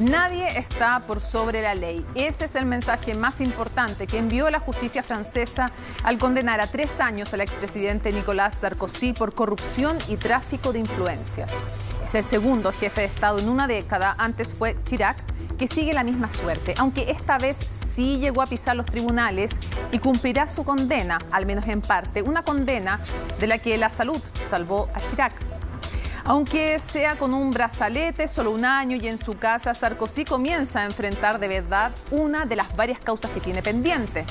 Nadie está por sobre la ley. Ese es el mensaje más importante que envió la justicia francesa al condenar a 3 años al expresidente Nicolas Sarkozy por corrupción y tráfico de influencias. Es el segundo jefe de Estado en una década. Antes fue Chirac, que sigue la misma suerte, aunque esta vez sí llegó a pisar los tribunales y cumplirá su condena, al menos en parte, una condena de la que la salud salvó a Chirac. Aunque sea con un brazalete, solo 1 año y en su casa, Sarkozy comienza a enfrentar de verdad una de las varias causas que tiene pendiente.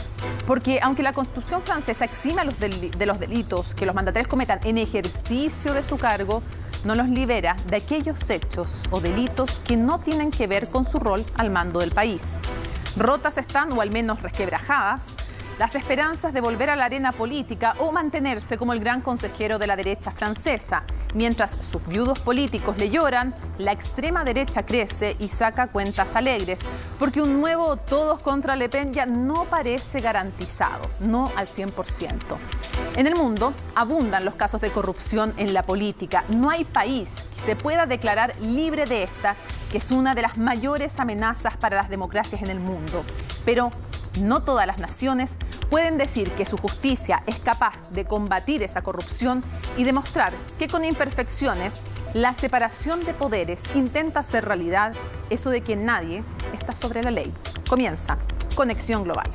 Porque aunque la Constitución francesa exime de los delitos que los mandatarios cometan en ejercicio de su cargo, no los libera de aquellos hechos o delitos que no tienen que ver con su rol al mando del país. Rotas están, o al menos resquebrajadas, las esperanzas de volver a la arena política o mantenerse como el gran consejero de la derecha francesa. Mientras sus viudos políticos le lloran, la extrema derecha crece y saca cuentas alegres, porque un nuevo todos contra Le Pen ya no parece garantizado, no al 100%. En el mundo abundan los casos de corrupción en la política. No hay país que se pueda declarar libre de esta, que es una de las mayores amenazas para las democracias en el mundo. Pero no todas las naciones pueden decir que su justicia es capaz de combatir esa corrupción y demostrar que con imperfecciones la separación de poderes intenta hacer realidad eso de que nadie está sobre la ley. Comienza Conexión Global.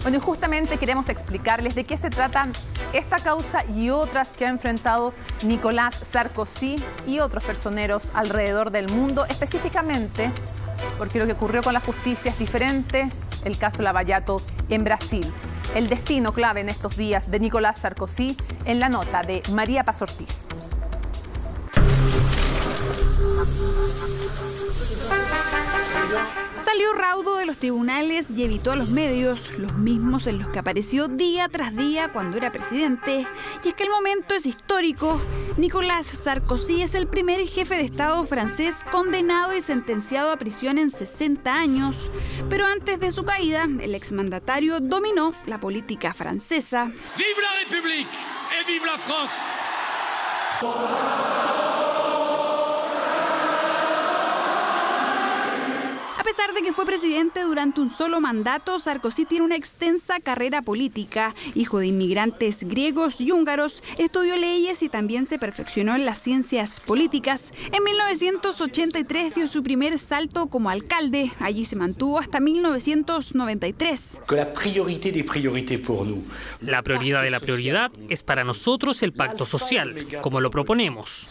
Bueno, y justamente queremos explicarles de qué se tratan esta causa y otras que ha enfrentado Nicolas Sarkozy y otros personeros alrededor del mundo, específicamente porque lo que ocurrió con la justicia es diferente, el caso Lava Jato en Brasil. El destino clave en estos días de Nicolas Sarkozy en la nota de María Paz Ortiz. Salió raudo de los tribunales y evitó a los medios, los mismos en los que apareció día tras día cuando era presidente. Y es que el momento es histórico. Nicolas Sarkozy es el primer jefe de Estado francés condenado y sentenciado a prisión en 60 años. Pero antes de su caída, el exmandatario dominó la política francesa. ¡Vive la République et vive la France! A pesar de que fue presidente durante un solo mandato, Sarkozy tiene una extensa carrera política. Hijo de inmigrantes griegos y húngaros, estudió leyes y también se perfeccionó en las ciencias políticas. En 1983 dio su primer salto como alcalde. Allí se mantuvo hasta 1993. La prioridad de la prioridad es para nosotros el pacto social, como lo proponemos.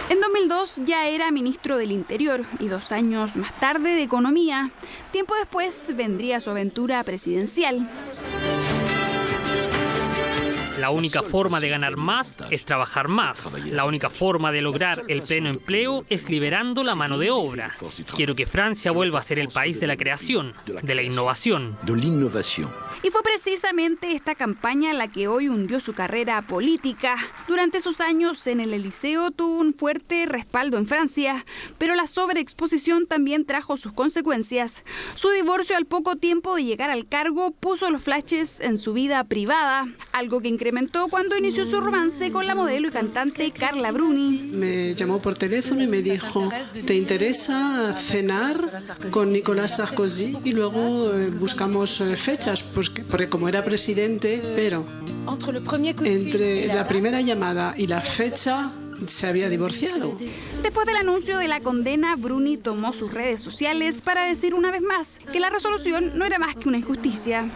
En 2002 ya era ministro del Interior y 2 años más tarde de Economía. Tiempo después vendría su aventura presidencial. La única forma de ganar más es trabajar más. La única forma de lograr el pleno empleo es liberando la mano de obra. Quiero que Francia vuelva a ser el país de la creación, de la innovación. Y fue precisamente esta campaña la que hoy hundió su carrera política. Durante sus años en el Eliseo tuvo un fuerte respaldo en Francia, pero la sobreexposición también trajo sus consecuencias. Su divorcio al poco tiempo de llegar al cargo puso los flashes en su vida privada, algo que incrementó cuando inició su romance con la modelo y cantante Carla Bruni. Me llamó por teléfono y me dijo, ¿te interesa cenar con Nicolas Sarkozy? Y luego buscamos fechas, porque como era presidente, pero entre la primera llamada y la fecha se había divorciado. Después del anuncio de la condena, Bruni tomó sus redes sociales para decir una vez más que la resolución no era más que una injusticia.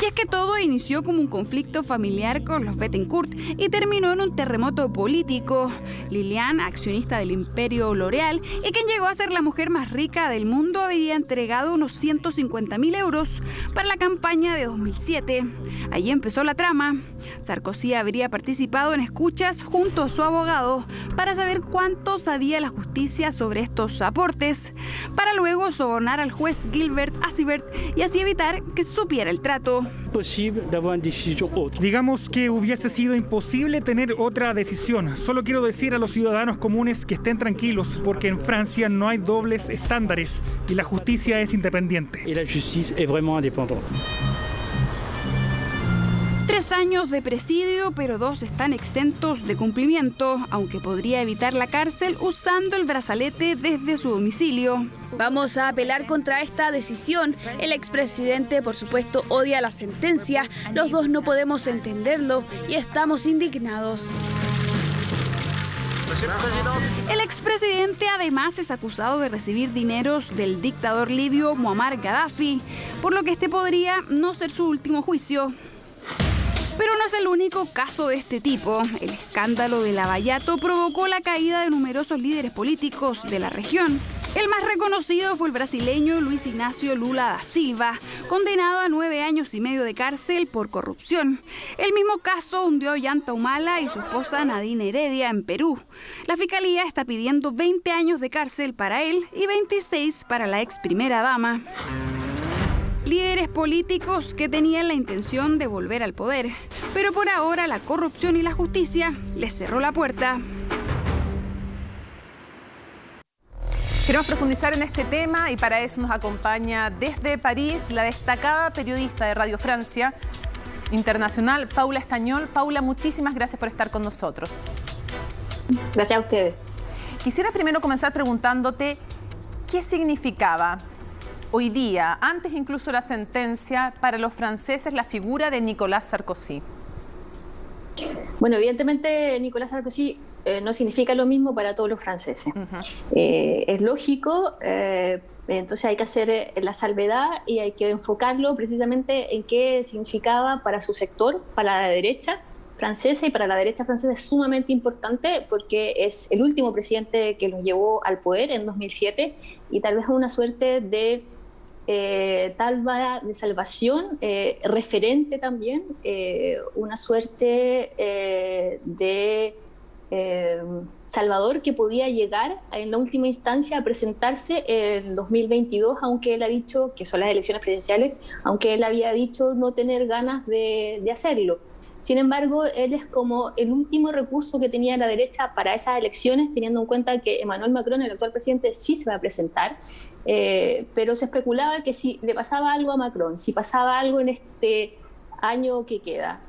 Y es que todo inició como un conflicto familiar con los Bettencourt y terminó en un terremoto político. Liliane, accionista del imperio L'Oréal y quien llegó a ser la mujer más rica del mundo, habría entregado unos 150.000 euros para la campaña de 2007. Allí empezó la trama. Sarkozy habría participado en escuchas junto a su abogado para saber cuánto sabía la justicia sobre estos aportes, para luego sobornar al juez Gilbert Asibert y así evitar que se supiera el trato. Digamos que hubiese sido imposible tener otra decisión. Solo quiero decir a los ciudadanos comunes que estén tranquilos, porque en Francia no hay dobles estándares y la justicia es independiente. 3 años de presidio, pero 2 están exentos de cumplimiento, aunque podría evitar la cárcel usando el brazalete desde su domicilio. Vamos a apelar contra esta decisión. El expresidente, por supuesto, odia la sentencia. Los dos no podemos entenderlo y estamos indignados. El expresidente además es acusado de recibir dineros del dictador libio Muammar Gaddafi, por lo que este podría no ser su último juicio. Pero no es el único caso de este tipo. El escándalo de Lavallato provocó la caída de numerosos líderes políticos de la región. El más reconocido fue el brasileño Luis Ignacio Lula da Silva, condenado a 9 años y medio de cárcel por corrupción. El mismo caso hundió a Ollanta Humala y su esposa Nadine Heredia en Perú. La fiscalía está pidiendo 20 años de cárcel para él y 26 para la ex primera dama. Líderes políticos que tenían la intención de volver al poder, pero por ahora la corrupción y la justicia les cerró la puerta. Queremos profundizar en este tema y para eso nos acompaña desde París la destacada periodista de Radio Francia Internacional, Paula Estañol. Paula, muchísimas gracias por estar con nosotros. Gracias a ustedes. Quisiera primero comenzar preguntándote qué significaba hoy día, antes incluso de la sentencia, para los franceses la figura de Nicolas Sarkozy. Bueno, evidentemente Nicolas Sarkozy no significa lo mismo para todos los franceses. Es lógico, entonces hay que hacer la salvedad y hay que enfocarlo precisamente en qué significaba para su sector, para la derecha francesa, y para la derecha francesa es sumamente importante porque es el último presidente que los llevó al poder en 2007 y tal vez una suerte de talva de salvación, referente también, una suerte de Salvador que podía llegar en la última instancia a presentarse en 2022, aunque él ha dicho que son las elecciones presidenciales, aunque él había dicho no tener ganas de hacerlo. Sin embargo, él es como el último recurso que tenía la derecha para esas elecciones, teniendo en cuenta que Emmanuel Macron, el actual presidente, sí se va a presentar, pero se especulaba que si le pasaba algo a Macron, si pasaba algo en este año que queda,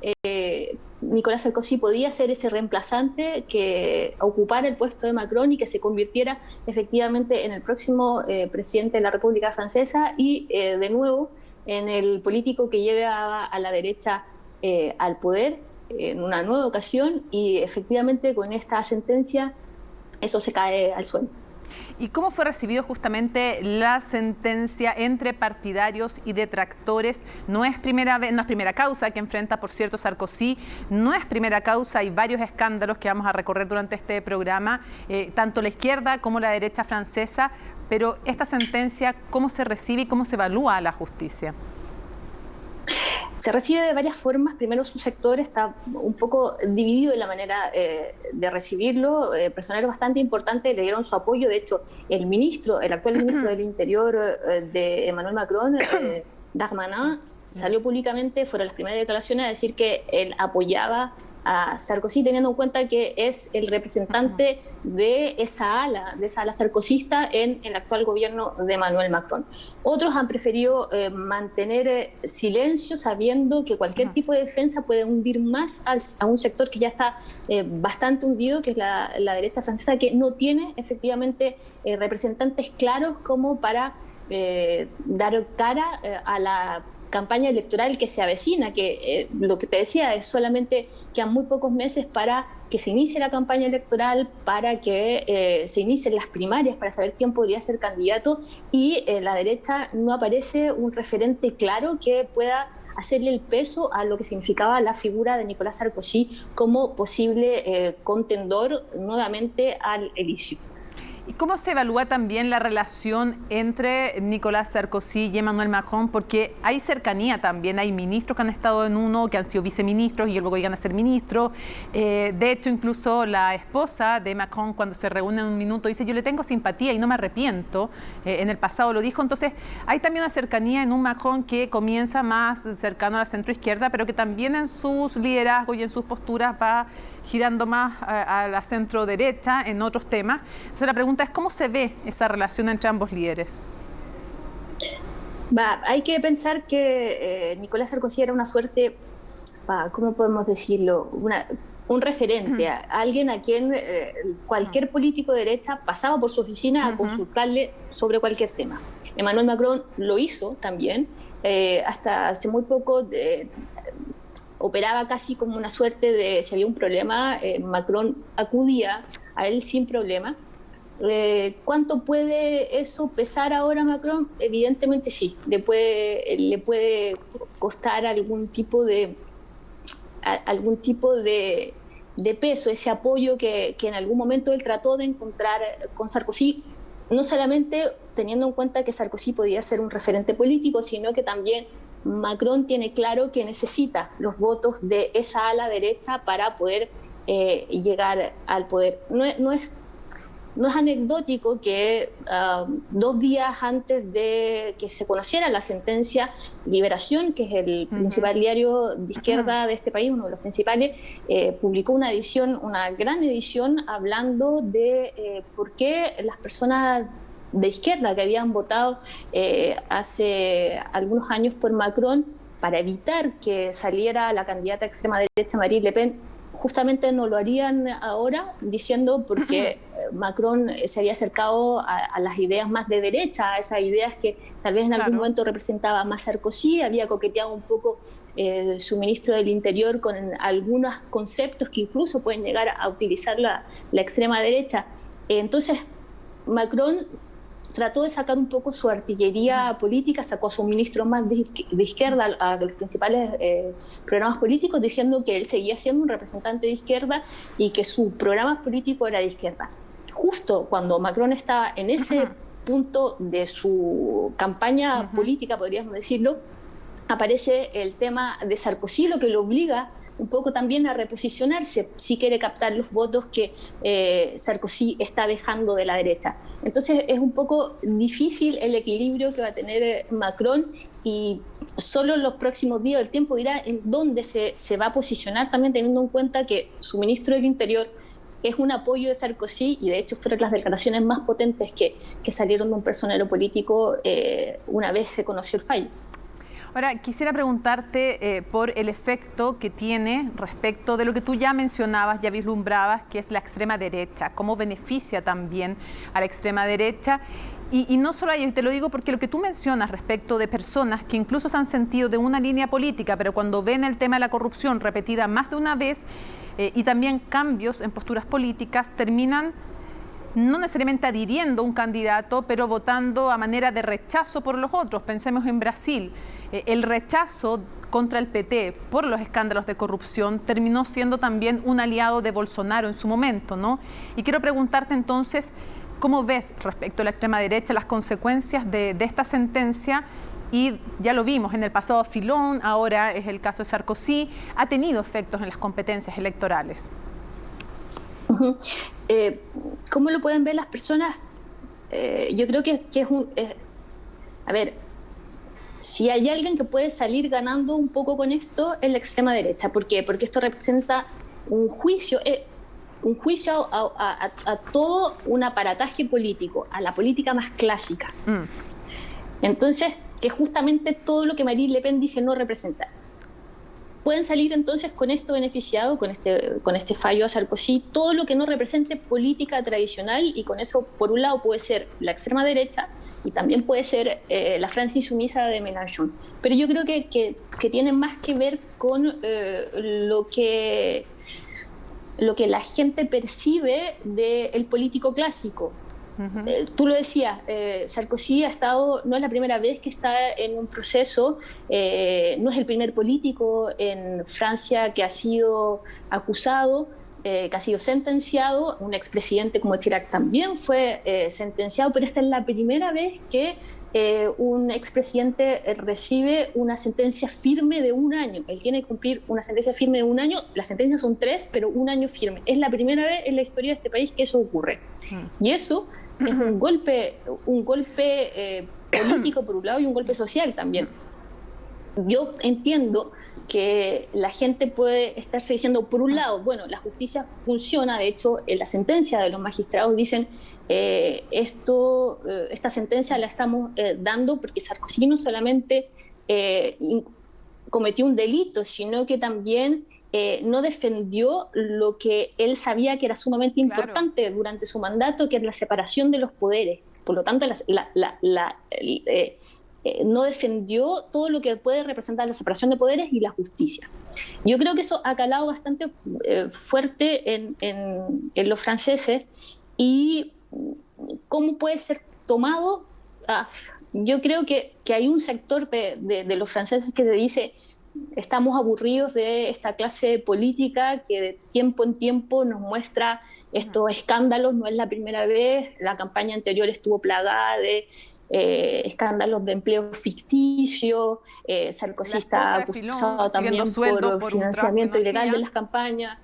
Nicolas Sarkozy podía ser ese reemplazante que ocupara el puesto de Macron y que se convirtiera efectivamente en el próximo presidente de la República Francesa y de nuevo en el político que lleve a la derecha al poder en una nueva ocasión, y efectivamente con esta sentencia eso se cae al suelo. ¿Y cómo fue recibido justamente la sentencia entre partidarios y detractores? No es primera causa que enfrenta, por cierto, Sarkozy, no es primera causa, hay varios escándalos que vamos a recorrer durante este programa, tanto la izquierda como la derecha francesa, pero esta sentencia, ¿cómo se recibe y cómo se evalúa a la justicia? Se recibe de varias formas. Primero, su sector está un poco dividido en la manera de recibirlo. Personeros bastante importantes le dieron su apoyo. De hecho, el actual ministro del Interior de Emmanuel Macron, Darmanin, salió públicamente, fueron las primeras declaraciones, a decir que él apoyaba a Sarkozy, teniendo en cuenta que es el representante de esa ala sarkozysta en el actual gobierno de Emmanuel Macron. Otros han preferido mantener silencio, sabiendo que cualquier tipo de defensa puede hundir más a un sector que ya está bastante hundido, que es la derecha francesa, que no tiene efectivamente representantes claros como para dar cara a la campaña electoral que se avecina, que lo que te decía es solamente quedan muy pocos meses para que se inicie la campaña electoral, para que se inicien las primarias, para saber quién podría ser candidato, y la derecha no aparece un referente claro que pueda hacerle el peso a lo que significaba la figura de Nicolas Sarkozy como posible contendor nuevamente al elicio. ¿Y cómo se evalúa también la relación entre Nicolas Sarkozy y Emmanuel Macron? Porque hay cercanía también, hay ministros que han estado en uno, que han sido viceministros y luego llegan a ser ministros. De hecho, incluso la esposa de Macron, cuando se reúne en un minuto, dice: yo le tengo simpatía y no me arrepiento. En el pasado lo dijo. Entonces, hay también una cercanía en un Macron que comienza más cercano a la centroizquierda, pero que también en sus liderazgos y en sus posturas va girando más a la centro derecha en otros temas. Entonces la pregunta es: ¿cómo se ve esa relación entre ambos líderes? Hay que pensar que Nicolas Sarkozy era una suerte ¿cómo podemos decirlo? Un referente, alguien a quien cualquier político de derecha pasaba por su oficina a consultarle sobre cualquier tema. Emmanuel Macron lo hizo también, hasta hace muy poco operaba casi como una suerte de, si había un problema, Macron acudía a él sin problema. ¿Cuánto puede eso pesar ahora a Macron? Evidentemente sí, le puede costar algún tipo de peso, ese apoyo que en algún momento él trató de encontrar con Sarkozy, no solamente teniendo en cuenta que Sarkozy podía ser un referente político, sino que también Macron tiene claro que necesita los votos de esa ala derecha para poder llegar al poder. No es anecdótico que 2 días antes de que se conociera la sentencia, Liberación, que es el principal diario de izquierda de este país, uno de los principales, publicó una gran edición hablando de por qué las personas de izquierda que habían votado hace algunos años por Macron para evitar que saliera la candidata extrema derecha Marine Le Pen, justamente no lo harían ahora, diciendo porque Macron se había acercado a las ideas más de derecha, a esas ideas que tal vez en algún momento representaba más Sarkozy, había coqueteado un poco su ministro del Interior con algunos conceptos que incluso pueden llegar a utilizar la extrema derecha. Entonces, Macron trató de sacar un poco su artillería política, sacó a su ministro más de izquierda a los principales programas políticos, diciendo que él seguía siendo un representante de izquierda y que su programa político era de izquierda. Justo cuando Macron estaba en ese punto de su campaña política, podríamos decirlo, aparece el tema de Sarkozy, lo que lo obliga un poco también a reposicionarse si quiere captar los votos que Sarkozy está dejando de la derecha. Entonces es un poco difícil el equilibrio que va a tener Macron y solo en los próximos días el tiempo dirá en dónde se va a posicionar, también teniendo en cuenta que su ministro del Interior es un apoyo de Sarkozy y de hecho fueron las declaraciones más potentes que salieron de un personero político una vez se conoció el fallo. Ahora, quisiera preguntarte por el efecto que tiene respecto de lo que tú ya mencionabas, ya vislumbrabas, que es la extrema derecha, cómo beneficia también a la extrema derecha. Y no solo a ello, y te lo digo porque lo que tú mencionas respecto de personas que incluso se han sentido de una línea política, pero cuando ven el tema de la corrupción repetida más de una vez y también cambios en posturas políticas, terminan no necesariamente adhiriendo a un candidato, pero votando a manera de rechazo por los otros. Pensemos en Brasil. El rechazo contra el PT por los escándalos de corrupción terminó siendo también un aliado de Bolsonaro en su momento, ¿no? Y quiero preguntarte entonces, ¿cómo ves respecto a la extrema derecha las consecuencias de esta sentencia? Y ya lo vimos en el pasado Fillon, ahora es el caso de Sarkozy, ha tenido efectos en las competencias electorales. ¿Cómo lo pueden ver las personas? Yo creo que es un... a ver, si hay alguien que puede salir ganando un poco con esto, es la extrema derecha. ¿Por qué? Porque esto representa un juicio a todo un aparataje político, a la política más clásica. Entonces, que justamente todo lo que Marine Le Pen dice no representa. Pueden salir entonces con esto beneficiado, con este fallo a Sarkozy, todo lo que no represente política tradicional, y con eso, por un lado, puede ser la extrema derecha y también puede ser la Francia insumisa de Mélenchon. Pero yo creo que tiene más que ver con lo que la gente percibe del político clásico. Tú lo decías, Sarkozy ha estado, no es la primera vez que está en un proceso, no es el primer político en Francia que ha sido acusado, que ha sido sentenciado. Un expresidente como Chirac también fue sentenciado, pero esta es la primera vez que un expresidente recibe una sentencia firme de 1 año. Él tiene que cumplir una sentencia firme de 1 año, las sentencias son 3, pero 1 año firme. Es la primera vez en la historia de este país que eso ocurre. Y eso es un golpe político por un lado y un golpe social también. Yo entiendo que la gente puede estarse diciendo, por un lado, bueno, la justicia funciona, de hecho, en la sentencia de los magistrados dicen esta sentencia la estamos dando porque Sarkozy no solamente cometió un delito, sino que también no defendió lo que él sabía que era sumamente importante durante su mandato, que es la separación de los poderes. Por lo tanto, no defendió todo lo que puede representar la separación de poderes y la justicia. Yo creo que eso ha calado bastante fuerte en los franceses. ¿Y cómo puede ser tomado? Yo creo que hay un sector de los franceses que se dice: estamos aburridos de esta clase política que de tiempo en tiempo nos muestra estos escándalos. No es la primera vez, la campaña anterior estuvo plagada de escándalos de empleo ficticio, Sarkozy está acusado también por financiamiento ilegal de las campañas.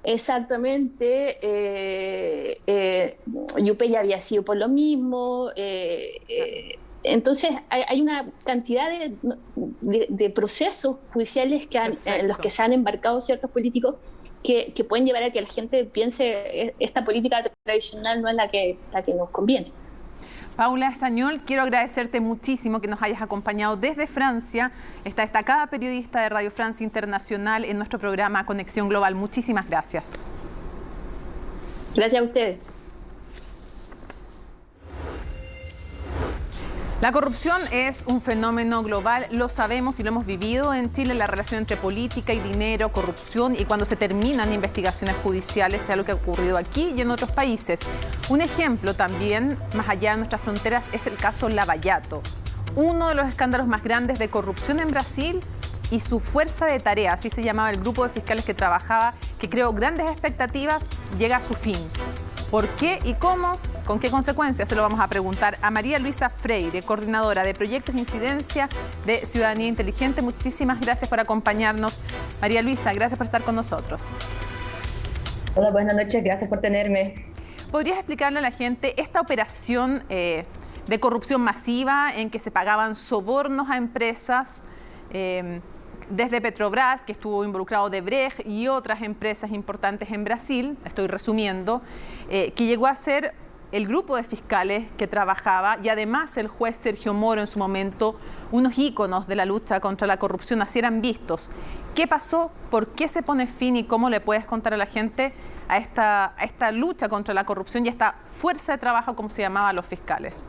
Exactamente, Juppé ya había sido por lo mismo. Entonces hay una cantidad de procesos judiciales en los que se han embarcado ciertos políticos que pueden llevar a que la gente piense: esta política tradicional no es la que nos conviene. Paula Estañol, quiero agradecerte muchísimo que nos hayas acompañado desde Francia, esta destacada periodista de Radio Francia Internacional, en nuestro programa Conexión Global. Muchísimas gracias. Gracias a ustedes. La corrupción es un fenómeno global, lo sabemos y lo hemos vivido en Chile, la relación entre política y dinero, corrupción, y cuando se terminan investigaciones judiciales, sea lo que ha ocurrido aquí y en otros países. Un ejemplo también, más allá de nuestras fronteras, es el caso Lava Jato, uno de los escándalos más grandes de corrupción en Brasil, y su fuerza de tarea, así se llamaba el grupo de fiscales que trabajaba, que creó grandes expectativas, llega a su fin. ¿Por qué y cómo? ¿Con qué consecuencias? Se lo vamos a preguntar a María Luisa Freire, coordinadora de Proyectos de Incidencia de Ciudadanía Inteligente. Muchísimas gracias por acompañarnos. María Luisa, gracias por estar con nosotros. Hola, buenas noches, gracias por tenerme. ¿Podrías explicarle a la gente esta operación de corrupción masiva en que se pagaban sobornos a empresas, desde Petrobras, que estuvo involucrado Odebrecht y otras empresas importantes en Brasil, estoy resumiendo, que llegó a ser el grupo de fiscales que trabajaba, y además el juez Sergio Moro en su momento, unos íconos de la lucha contra la corrupción, así eran vistos? ¿Qué pasó? ¿Por qué se pone fin? ¿Y cómo le puedes contar a la gente a esta lucha contra la corrupción y a esta fuerza de trabajo, como se llamaba, los fiscales?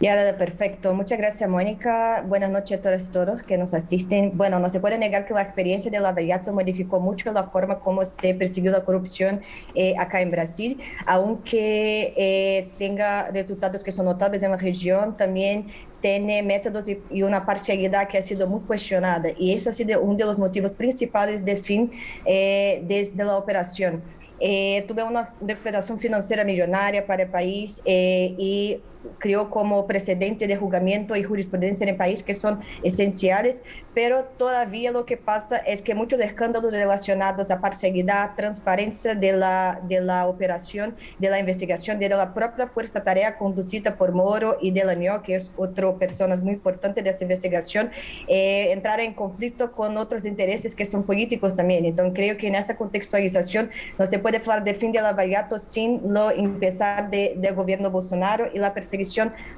Ya, perfecto. Muchas gracias, Mónica. Buenas noches a todas y todos que nos asisten. Bueno, no se puede negar que la experiencia de Lava Jato modificó mucho la forma como se persiguió la corrupción acá en Brasil, aunque tenga resultados que son notables en la región, también tiene métodos y una parcialidad que ha sido muy cuestionada, y eso ha sido uno de los motivos principales del fin de la operación. Tuve una recuperación financiera millonaria para el país y creó como precedente de juzgamiento y jurisprudencia en el país que son esenciales, pero todavía lo que pasa es que muchos escándalos relacionados a parcialidad, transparencia de la operación, de la investigación, de la propia fuerza tarea conducida por Moro y Delagnol, que es otra persona muy importante de esta investigación, entrar en conflicto con otros intereses que son políticos también. Entonces creo que en esta contextualización no se puede hablar de fin de Lava Jato sin lo empezar del gobierno Bolsonaro y la persecución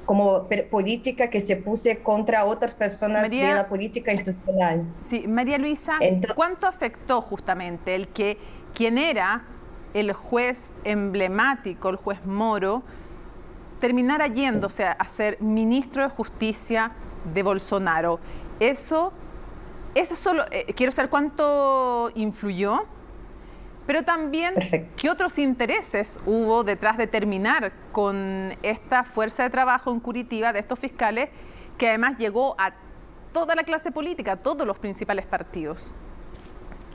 como política que se puso contra otras personas de la política institucional. Sí, María Luisa, ¿cuánto afectó justamente el que quien era el juez emblemático, el juez Moro, terminara yéndose a ser ministro de Justicia de Bolsonaro? Eso solo, quiero saber cuánto influyó, pero también qué otros intereses hubo detrás de terminar con esta fuerza de trabajo en Curitiba de estos fiscales, que además llegó a toda la clase política, a todos los principales partidos.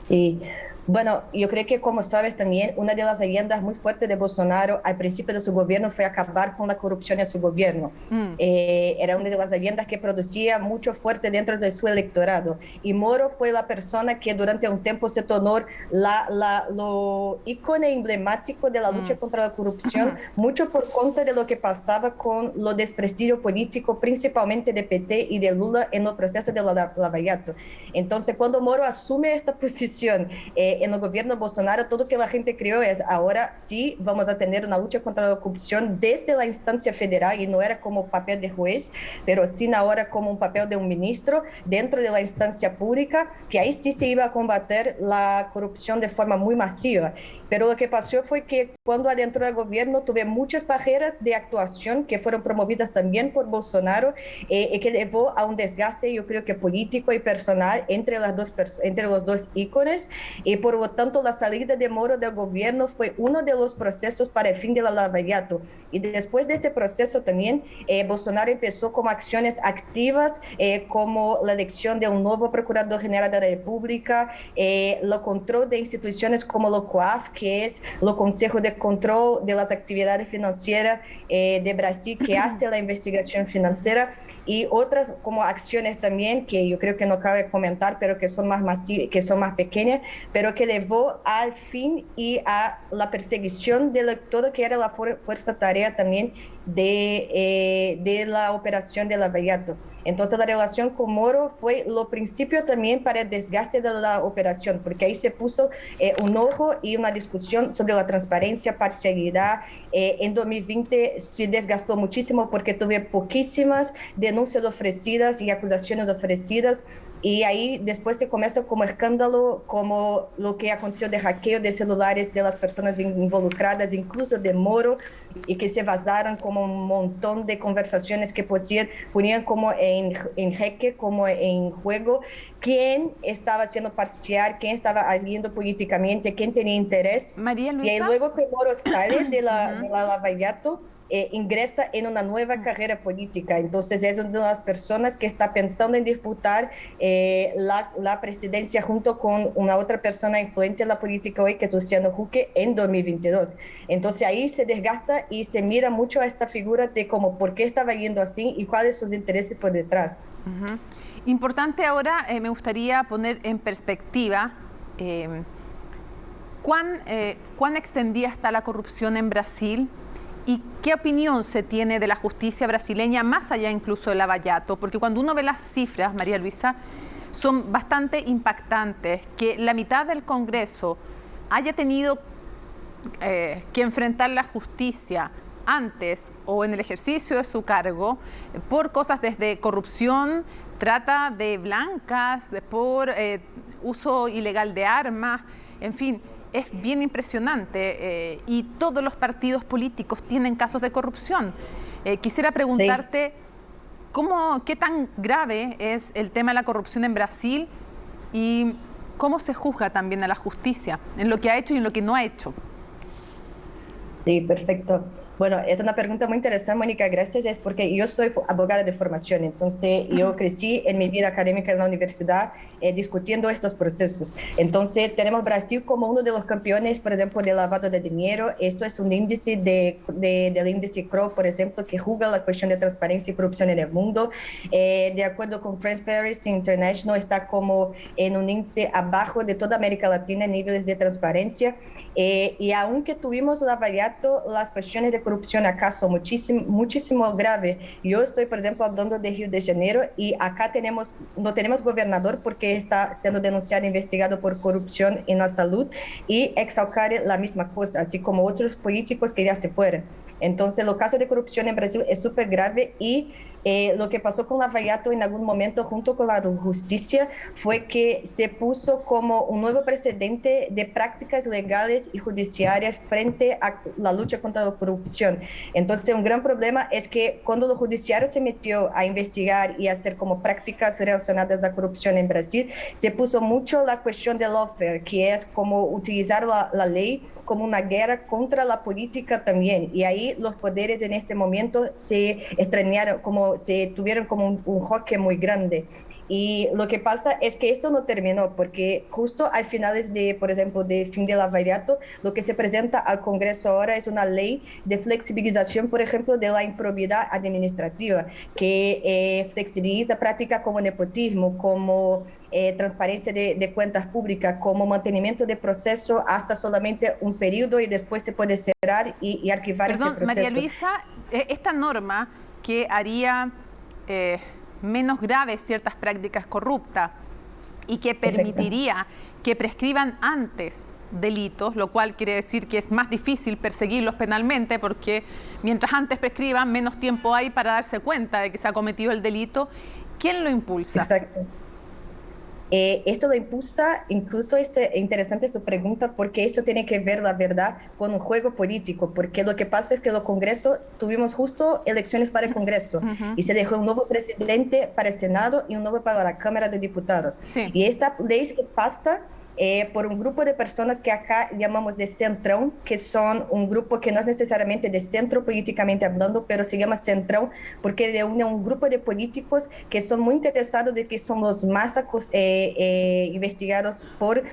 Sí. Bueno, yo creo que, como sabes también, una de las agendas muy fuertes de Bolsonaro al principio de su gobierno fue acabar con la corrupción en su gobierno. Era una de las agendas que producía mucho fuerte dentro de su electorado. Y Moro fue la persona que durante un tiempo se tornó lo ícono emblemático de la lucha contra la corrupción, mucho por cuenta de lo que pasaba con lo desprestigio político, principalmente de PT y de Lula en el proceso de Lava Jato. Entonces, cuando Moro asume esta posición, en el gobierno Bolsonaro todo que la gente creó es ahora sí vamos a tener una lucha contra la corrupción desde la instancia federal y no era como papel de juez, pero sí ahora como un papel de un ministro dentro de la instancia pública, que ahí sí se iba a combater la corrupción de forma muy masiva. Pero lo que pasó fue que cuando adentro del gobierno tuve muchas barreras de actuación que fueron promovidas también por Bolsonaro y que llevó a un desgaste, yo creo que político y personal entre los dos íconos, y por lo tanto la salida de Moro del gobierno fue uno de los procesos para el fin de la Lava Jato. Y después de ese proceso también Bolsonaro empezó como acciones activas como la elección de un nuevo Procurador General de la República, el control de instituciones como lo COAF, que es el Consejo de Control de las Actividades Financieras de Brasil, que hace la investigación financiera, y otras como acciones también que yo creo que no cabe comentar, pero que son más masivas, que son más pequeñas, pero que llevó al fin y a la perseguición de todo que era la fuerza tarea también de la operación de Lava Jato. Entonces la relación con Moro fue lo principio también para el desgaste de la operación, porque ahí se puso un ojo y una discusión sobre la transparencia, parcialidad. En 2020 se desgastó muchísimo porque tuve poquísimas denuncias ofrecidas y acusaciones ofrecidas, y ahí después se comienza como escándalo, como lo que aconteció de hackeo de celulares de las personas involucradas, incluso de Moro, y que se vazaron como un montón de conversaciones que ponían como en jaque, como en juego, quién estaba siendo parcial, quién estaba agiendo políticamente, quién tenía interés. María Luisa. Y ahí luego que Moro sale de la Lava Jato, ingresa en una nueva carrera política. Entonces es una de las personas que está pensando en disputar la presidencia junto con una otra persona influente en la política hoy, que es Luciano Huck, en 2022. Entonces ahí se desgasta y se mira mucho a esta figura de cómo, por qué estaba yendo así y cuáles son sus intereses por detrás. Importante ahora, me gustaría poner en perspectiva cuán extendida está la corrupción en Brasil. ¿Y qué opinión se tiene de la justicia brasileña, más allá incluso de Lava Jato? Porque cuando uno ve las cifras, María Luisa, son bastante impactantes. Que la mitad del Congreso haya tenido que enfrentar la justicia antes o en el ejercicio de su cargo por cosas desde corrupción, trata de blancas, por uso ilegal de armas, en fin. Es bien impresionante y todos los partidos políticos tienen casos de corrupción. Quisiera preguntarte, ¿qué tan grave es el tema de la corrupción en Brasil y cómo se juzga también a la justicia en lo que ha hecho y en lo que no ha hecho? Sí, perfecto. Bueno, es una pregunta muy interesante, Mónica, gracias. Es porque yo soy abogada de formación, entonces yo crecí en mi vida académica en la universidad discutiendo estos procesos. Entonces tenemos Brasil como uno de los campeones, por ejemplo, de lavado de dinero. Esto es un índice del índice Crow, por ejemplo, que juzga la cuestión de transparencia y corrupción en el mundo. De acuerdo con Transparency International, está como en un índice abajo de toda América Latina en niveles de transparencia. Y aunque tuvimos Lava Jato, las cuestiones de corrupción acá son muchísimo graves. Yo estoy, por ejemplo, hablando de Río de Janeiro y acá no tenemos gobernador porque está siendo denunciado e investigado por corrupción en la salud, y Exalcalde la misma cosa, así como otros políticos que ya se fueron. Entonces, el caso de corrupción en Brasil es súper grave, y lo que pasó con Lava Jato en algún momento junto con la justicia fue que se puso como un nuevo precedente de prácticas legales y judiciarias frente a la lucha contra la corrupción. Entonces, un gran problema es que cuando lo judiciario se metió a investigar y hacer como prácticas relacionadas a corrupción en Brasil, se puso mucho la cuestión del lawfare, que es como utilizar la ley como una guerra contra la política también. Y ahí los poderes en este momento se extrañaron, como se tuvieron como un choque muy grande. Y lo que pasa es que esto no terminó, porque justo al finales de, por ejemplo, de fin de Lava Jato, lo que se presenta al Congreso ahora es una ley de flexibilización, por ejemplo, de la improbidad administrativa, que flexibiliza prácticas como nepotismo, como transparencia de cuentas públicas, como mantenimiento de proceso hasta solamente un periodo y después se puede cerrar y archivar ese proceso. María Luisa, esta norma que haría menos graves ciertas prácticas corruptas, y que permitiría que prescriban antes delitos, lo cual quiere decir que es más difícil perseguirlos penalmente porque mientras antes prescriban, menos tiempo hay para darse cuenta de que se ha cometido el delito. ¿Quién lo impulsa? Exacto. Esto lo impulsa, incluso es interesante su pregunta, porque esto tiene que ver, la verdad, con un juego político, porque lo que pasa es que el Congreso, tuvimos justo elecciones para el Congreso, y se dejó un nuevo presidente para el Senado y un nuevo para la Cámara de Diputados. Sí. Y esta ley se pasa por un grupo de personas que acá llamamos de centrón, que son un grupo que no es necesariamente de centro políticamente hablando, pero se llama centrón porque reúne un grupo de políticos que son muy interesados y que son los más investigados por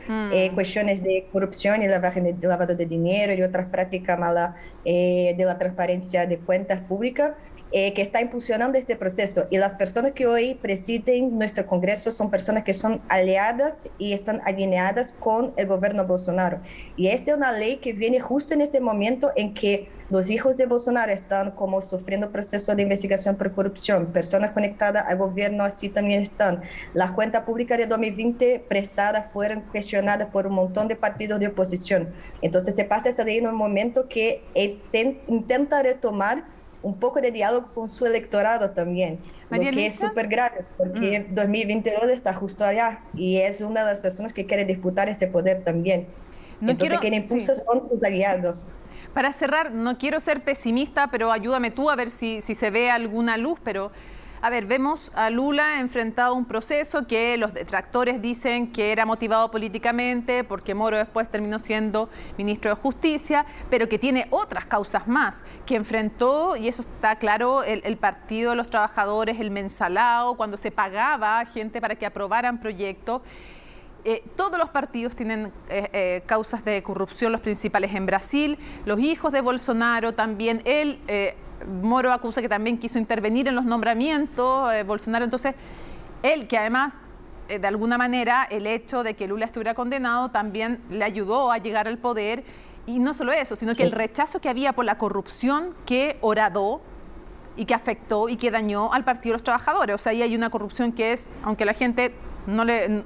cuestiones de corrupción y lavado de dinero y otras prácticas malas de la transparencia de cuentas públicas. Que está impulsionando este proceso, y las personas que hoy presiden nuestro Congreso son personas que son aliadas y están alineadas con el gobierno Bolsonaro, y esta es una ley que viene justo en este momento en que los hijos de Bolsonaro están como sufriendo procesos de investigación por corrupción, personas conectadas al gobierno así también están, las cuentas públicas de 2020 prestadas fueron cuestionadas por un montón de partidos de oposición. Entonces se pasa esa ley en un momento que intenta retomar un poco de diálogo con su electorado también, María lo que Luisa, es súper grave, porque 2022 está justo allá, y es una de las personas que quiere disputar este poder también. Entonces, quien impulsa son sus aliados. Para cerrar, no quiero ser pesimista, pero ayúdame tú a ver si se ve alguna luz, pero... A ver, vemos a Lula enfrentado a un proceso que los detractores dicen que era motivado políticamente porque Moro después terminó siendo ministro de Justicia, pero que tiene otras causas más, que enfrentó, y eso está claro, el Partido de los Trabajadores, el mensalao, cuando se pagaba a gente para que aprobaran proyectos. Todos los partidos tienen causas de corrupción, los principales en Brasil, los hijos de Bolsonaro también, Moro acusa que también quiso intervenir en los nombramientos, Bolsonaro. Entonces, él, que además, de alguna manera, el hecho de que Lula estuviera condenado también le ayudó a llegar al poder. Y no solo eso, sino que el rechazo que había por la corrupción que horadó y que afectó y que dañó al Partido de los Trabajadores. O sea, ahí hay una corrupción que es, aunque la gente,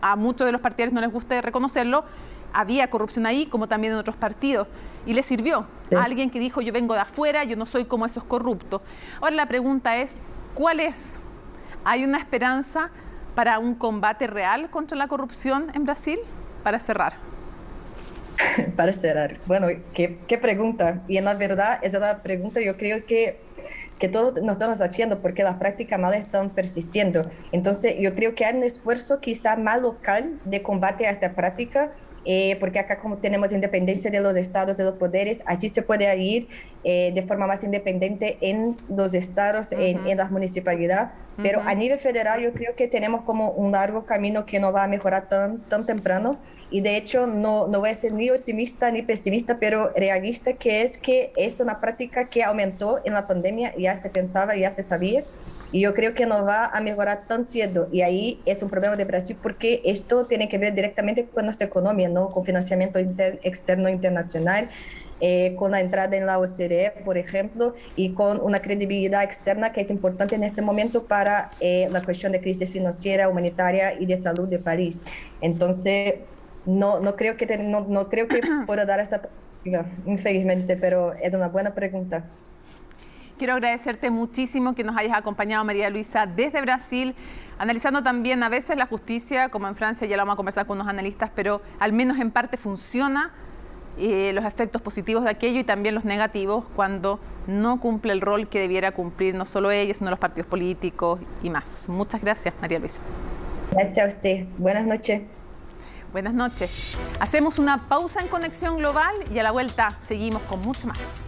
a muchos de los partidarios no les guste reconocerlo, había corrupción ahí, como también en otros partidos. Y le sirvió a alguien que dijo, yo vengo de afuera, yo no soy como esos corruptos. Ahora la pregunta es, ¿cuál es? ¿Hay una esperanza para un combate real contra la corrupción en Brasil? Para cerrar. Para cerrar. Bueno, qué pregunta. Y en la verdad, esa es la pregunta yo creo que todos nos estamos haciendo, porque las prácticas malas están persistiendo. Entonces, yo creo que hay un esfuerzo quizá más local de combate a esta práctica, porque acá como tenemos independencia de los estados, de los poderes, así se puede ir de forma más independiente en los estados, en las municipalidades, pero a nivel federal yo creo que tenemos como un largo camino que no va a mejorar tan temprano, y de hecho no voy a ser ni optimista ni pesimista, pero realista, que es una práctica que aumentó en la pandemia, ya se pensaba, ya se sabía, y yo creo que no va a mejorar tan cedo, y ahí es un problema de Brasil, porque esto tiene que ver directamente con nuestra economía, ¿no? Con financiamiento externo internacional, con la entrada en la OCDE, por ejemplo, y con una credibilidad externa que es importante en este momento para la cuestión de crisis financiera, humanitaria y de salud de París. Entonces, no creo que pueda dar esta práctica, infelizmente, pero es una buena pregunta. Quiero agradecerte muchísimo que nos hayas acompañado, María Luisa, desde Brasil, analizando también a veces la justicia, como en Francia, ya lo vamos a conversar con unos analistas, pero al menos en parte funciona, los efectos positivos de aquello y también los negativos cuando no cumple el rol que debiera cumplir no solo ellos, sino los partidos políticos y más. Muchas gracias, María Luisa. Gracias a usted. Buenas noches. Buenas noches. Hacemos una pausa en Conexión Global y a la vuelta seguimos con mucho más.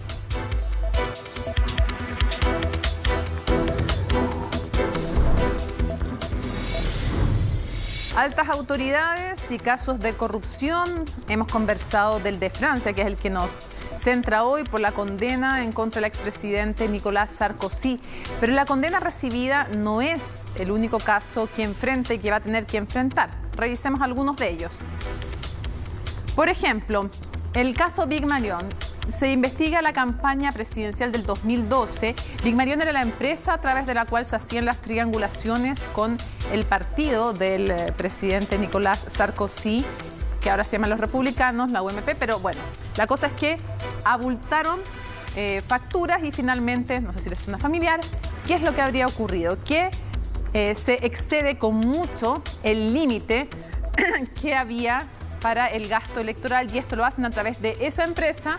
Altas autoridades y casos de corrupción. Hemos conversado del de Francia, que es el que nos centra hoy por la condena en contra del expresidente Nicolás Sarkozy. Pero la condena recibida no es el único caso que enfrenta y que va a tener que enfrentar. Revisemos algunos de ellos. Por ejemplo, el caso Big Marion. Se investiga la campaña presidencial del 2012. Big Marion era la empresa a través de la cual se hacían las triangulaciones con el partido del presidente Nicolás Sarkozy, que ahora se llaman los republicanos, la UMP, pero bueno, la cosa es que abultaron facturas y finalmente, no sé si les suena familiar, ¿qué es lo que habría ocurrido? Que se excede con mucho el límite que había para el gasto electoral y esto lo hacen a través de esa empresa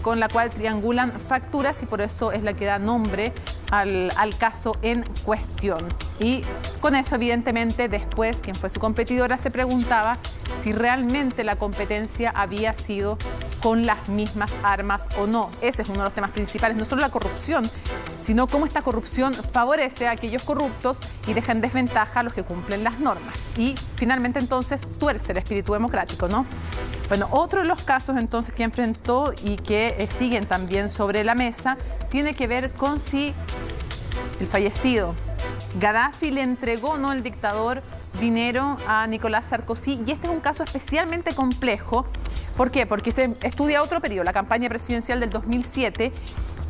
con la cual triangulan facturas y por eso es la que da nombre al caso en cuestión. Y con eso, evidentemente, después, quien fue su competidora se preguntaba si realmente la competencia había sido con las mismas armas o no. Ese es uno de los temas principales, no solo la corrupción, sino cómo esta corrupción favorece a aquellos corruptos y deja en desventaja a los que cumplen las normas. Y finalmente entonces tuerce el espíritu democrático, ¿no? Bueno, otro de los casos entonces que enfrentó y que siguen también sobre la mesa tiene que ver con si el fallecido Gaddafi le entregó o no el dictador dinero a Nicolás Sarkozy, y este es un caso especialmente complejo. ¿Por qué? Porque se estudia otro periodo, la campaña presidencial del 2007,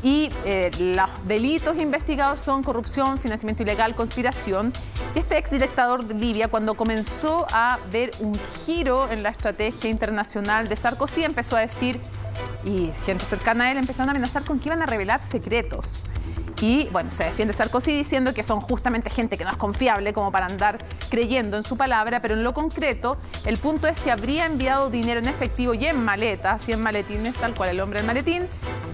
y los delitos investigados son corrupción, financiamiento ilegal, conspiración. Y este exdictador de Libia, cuando comenzó a ver un giro en la estrategia internacional de Sarkozy, empezó a decir, y gente cercana a él empezaron a amenazar con que iban a revelar secretos. Y bueno, se defiende Sarkozy diciendo que son justamente gente que no es confiable como para andar creyendo en su palabra, pero en lo concreto el punto es si habría enviado dinero en efectivo y en maletas y en maletines, tal cual el hombre del maletín,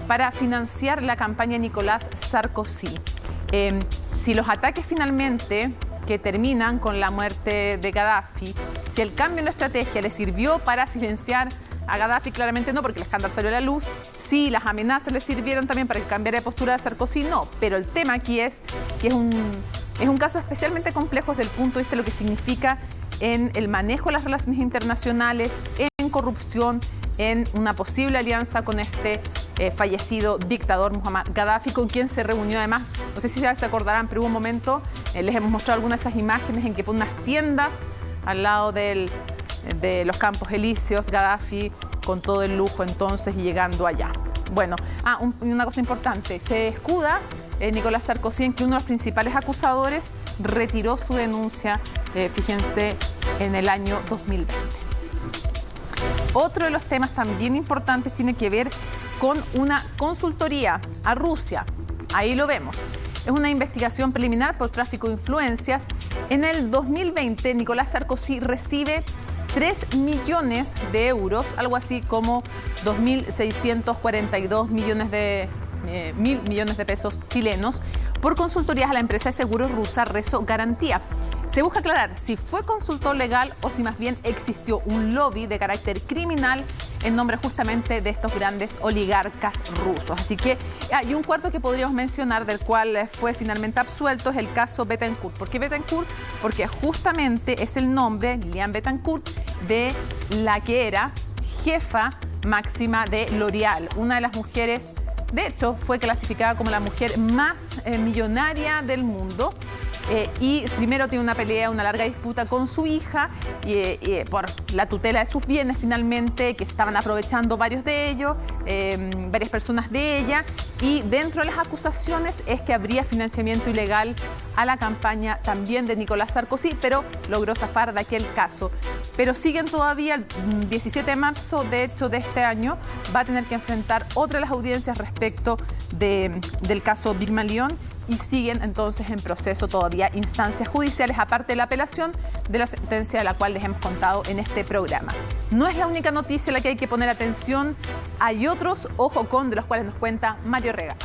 para financiar la campaña de Nicolás Sarkozy. Si los ataques finalmente que terminan con la muerte de Gaddafi, si el cambio en la estrategia le sirvió para silenciar a Gaddafi, claramente no, porque el escándalo salió a la luz. Sí, las amenazas le sirvieron también para que cambiara de postura de Sarkozy, no. Pero el tema aquí es que es un caso especialmente complejo desde el punto de vista de lo que significa en el manejo de las relaciones internacionales, en corrupción, en una posible alianza con este fallecido dictador Muammar Gaddafi, con quien se reunió además, no sé si se acordarán, pero hubo un momento, les hemos mostrado algunas de esas imágenes en que pone unas tiendas al lado de los Campos Elíseos, Gaddafi con todo el lujo entonces y llegando allá. Bueno, una cosa importante, se escuda Nicolás Sarkozy en que uno de los principales acusadores retiró su denuncia, fíjense, en el año 2020. Otro de los temas también importantes tiene que ver con una consultoría a Rusia. Ahí lo vemos. Es una investigación preliminar por tráfico de influencias. En el 2020, Nicolás Sarkozy recibe 3 millones de euros, algo así como 2.642 millones de pesos chilenos, por consultorías a la empresa de seguros rusa Reso Garantía. Se busca aclarar si fue consultor legal o si más bien existió un lobby de carácter criminal en nombre justamente de estos grandes oligarcas rusos. Así que hay un cuarto que podríamos mencionar, del cual fue finalmente absuelto, es el caso Bettencourt. ¿Por qué Bettencourt? Porque justamente es el nombre, Liliane Bettencourt, de la que era jefa máxima de L'Oréal, una de las mujeres, de hecho fue clasificada como la mujer más millonaria del mundo. Y primero tiene una pelea, una larga disputa con su hija por la tutela de sus bienes finalmente, que se estaban aprovechando varios de ellos, varias personas de ella, y dentro de las acusaciones es que habría financiamiento ilegal a la campaña también de Nicolás Sarkozy, pero logró zafar de aquel caso. Pero siguen todavía, el 17 de marzo, de hecho, de este año, va a tener que enfrentar otra de las audiencias respecto del caso Birma León, y siguen entonces en proceso todavía instancias judiciales, aparte de la apelación de la sentencia de la cual les hemos contado en este programa. No es la única noticia a la que hay que poner atención, hay otros, ojo con, de los cuales nos cuenta Mario Regalo.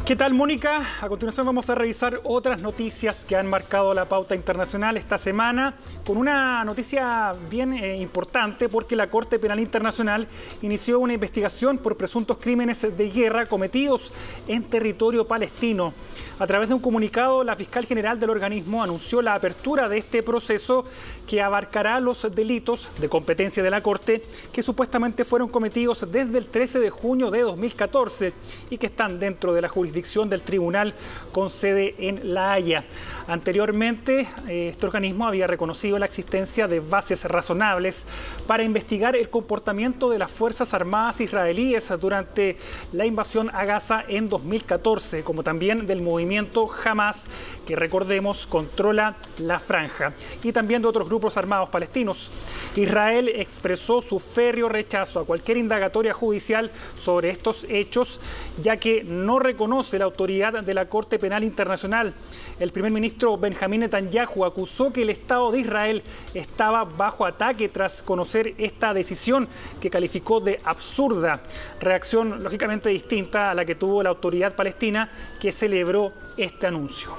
¿Qué tal, Mónica? A continuación vamos a revisar otras noticias que han marcado la pauta internacional esta semana, con una noticia bien importante, porque la Corte Penal Internacional inició una investigación por presuntos crímenes de guerra cometidos en territorio palestino. A través de un comunicado, la fiscal general del organismo anunció la apertura de este proceso que abarcará los delitos de competencia de la Corte que supuestamente fueron cometidos desde el 13 de junio de 2014 y que están dentro de la jurisdicción jurisdicción del tribunal con sede en La Haya. Anteriormente, este organismo había reconocido la existencia de bases razonables para investigar el comportamiento de las Fuerzas Armadas israelíes durante la invasión a Gaza en 2014, como también del movimiento Hamas, que recordemos controla la franja, y también de otros grupos armados palestinos. Israel expresó su férreo rechazo a cualquier indagatoria judicial sobre estos hechos, ya que no reconoce la autoridad de la Corte Penal Internacional. El primer ministro Benjamín Netanyahu acusó que el Estado de Israel estaba bajo ataque tras conocer esta decisión, que calificó de absurda. Reacción lógicamente distinta a la que tuvo la autoridad palestina, que celebró este anuncio.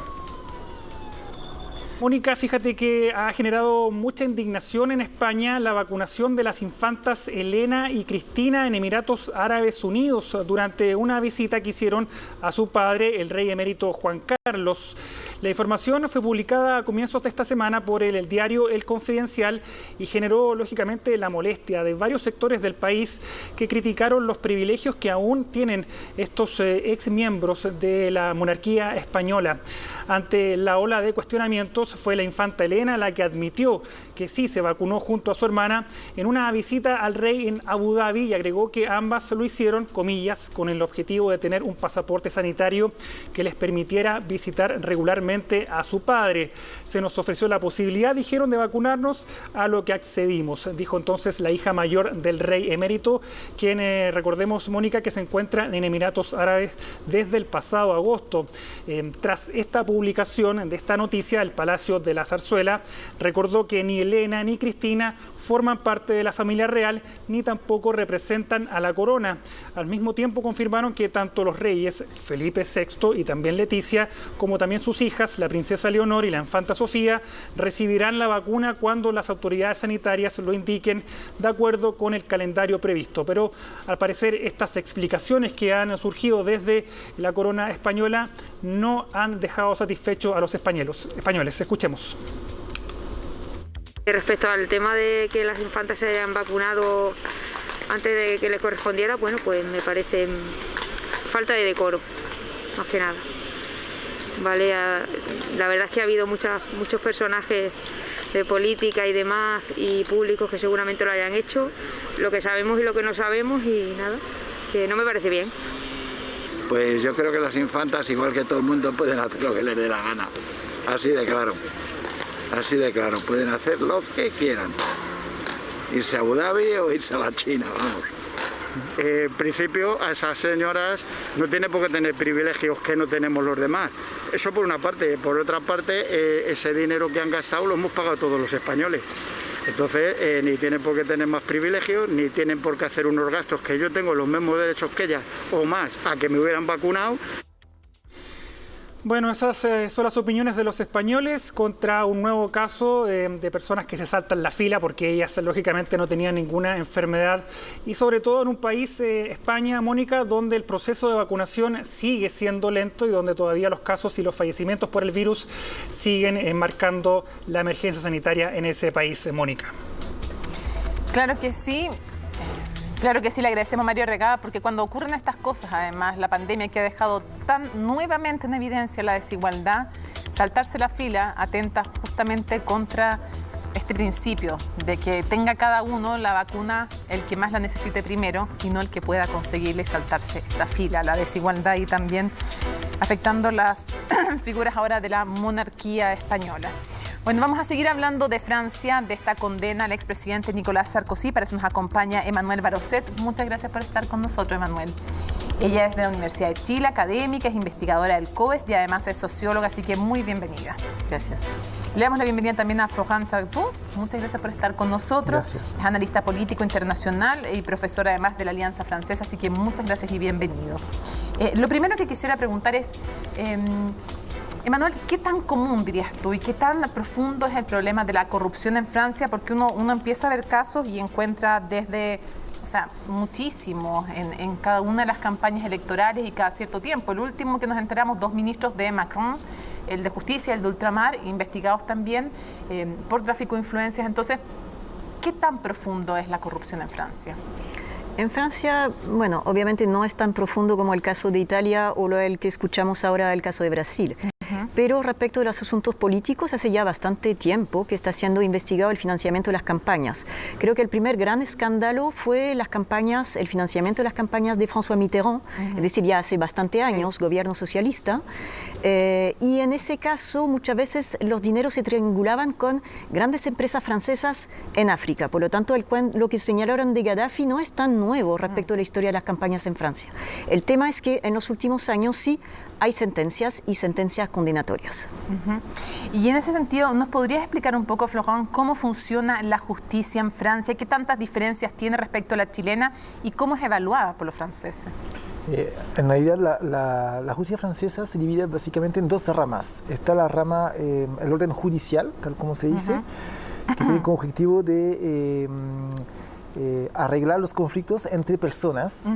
Mónica, fíjate que ha generado mucha indignación en España la vacunación de las infantas Elena y Cristina en Emiratos Árabes Unidos durante una visita que hicieron a su padre, el rey emérito Juan Carlos. La información fue publicada a comienzos de esta semana por el diario El Confidencial y generó lógicamente la molestia de varios sectores del país que criticaron los privilegios que aún tienen estos exmiembros de la monarquía española. Ante la ola de cuestionamientos, fue la infanta Elena la que admitió que sí se vacunó junto a su hermana en una visita al rey en Abu Dhabi, y agregó que ambas lo hicieron, comillas, con el objetivo de tener un pasaporte sanitario que les permitiera visitar regularmente a su padre. Se nos ofreció la posibilidad, dijeron, de vacunarnos, a lo que accedimos, dijo entonces la hija mayor del rey emérito, quien recordemos, Mónica, que se encuentra en Emiratos Árabes desde el pasado agosto. Tras esta publicación de esta noticia, el Palacio de la Zarzuela recordó que ni Elena ni Cristina forman parte de la familia real, ni tampoco representan a la corona. Al mismo tiempo confirmaron que tanto los reyes Felipe VI y también Leticia, como también sus hijas, la princesa Leonor y la infanta Sofía, recibirán la vacuna cuando las autoridades sanitarias lo indiquen, de acuerdo con el calendario previsto. Pero al parecer estas explicaciones que han surgido desde la corona española no han dejado satisfechos a los españoles. Escuchemos. Respecto al tema de que las infantas se hayan vacunado antes de que les correspondiera, bueno, pues me parece falta de decoro, más que nada. Vale, la verdad es que ha habido muchos personajes de política y demás y públicos que seguramente lo hayan hecho, lo que sabemos y lo que no sabemos, y nada, que no me parece bien. Pues yo creo que las infantas, igual que todo el mundo, pueden hacer lo que les dé la gana, así de claro. Así de claro, pueden hacer lo que quieran. Irse a Abu Dhabi o irse a la China, vamos. En principio, a esas señoras no tiene por qué tener privilegios que no tenemos los demás. Eso por una parte. Por otra parte, ese dinero que han gastado lo hemos pagado todos los españoles. Entonces, ni tienen por qué tener más privilegios, ni tienen por qué hacer unos gastos que yo tengo los mismos derechos que ellas o más a que me hubieran vacunado. Bueno, esas son las opiniones de los españoles contra un nuevo caso de personas que se saltan la fila porque ellas lógicamente no tenían ninguna enfermedad, y sobre todo en un país, España, Mónica, donde el proceso de vacunación sigue siendo lento y donde todavía los casos y los fallecimientos por el virus siguen marcando la emergencia sanitaria en ese país, Mónica. Claro que sí. Claro que sí, le agradecemos a Mario Regada, porque cuando ocurren estas cosas, además, la pandemia que ha dejado tan nuevamente en evidencia la desigualdad, saltarse la fila atenta justamente contra este principio de que tenga cada uno la vacuna el que más la necesite primero y no el que pueda conseguirle saltarse esa fila, la desigualdad, y también afectando las figuras ahora de la monarquía española. Bueno, vamos a seguir hablando de Francia, de esta condena al expresidente Nicolás Sarkozy. Para eso nos acompaña Emmanuelle Barosset. Muchas gracias por estar con nosotros, Emmanuelle. Ella es de la Universidad de Chile, académica, es investigadora del COES y además es socióloga, así que muy bienvenida. Gracias. Le damos la bienvenida también a Florence Artaud. Muchas gracias por estar con nosotros. Gracias. Es analista político internacional y profesora además de la Alianza Francesa, así que muchas gracias y bienvenido. Lo primero que quisiera preguntar es... Emmanuelle, ¿qué tan común dirías tú y qué tan profundo es el problema de la corrupción en Francia? Porque uno empieza a ver casos y encuentra desde, muchísimos en cada una de las campañas electorales y cada cierto tiempo. El último que nos enteramos, 2 ministros de Macron, el de Justicia, el de Ultramar, investigados también por tráfico de influencias. Entonces, ¿qué tan profundo es la corrupción en Francia? En Francia, bueno, obviamente no es tan profundo como el caso de Italia o el que escuchamos ahora, el caso de Brasil. Pero respecto de los asuntos políticos, hace ya bastante tiempo que está siendo investigado el financiamiento de las campañas. Creo que el primer gran escándalo fue el financiamiento de las campañas de François Mitterrand, es decir, ya hace bastante años, gobierno socialista. Y en ese caso, muchas veces los dineros se triangulaban con grandes empresas francesas en África. Por lo tanto, lo que señalaron de Gaddafi no es tan nuevo respecto a la historia de las campañas en Francia. El tema es que en los últimos años sí hay sentencias y sentencias condenatorias. Y en ese sentido, ¿nos podrías explicar un poco, Florent, cómo funciona la justicia en Francia? ¿Qué tantas diferencias tiene respecto a la chilena y cómo es evaluada por los franceses? En realidad la justicia francesa se divide básicamente en dos ramas. Está la rama, el orden judicial, tal como se dice, que tiene como objetivo de arreglar los conflictos entre personas.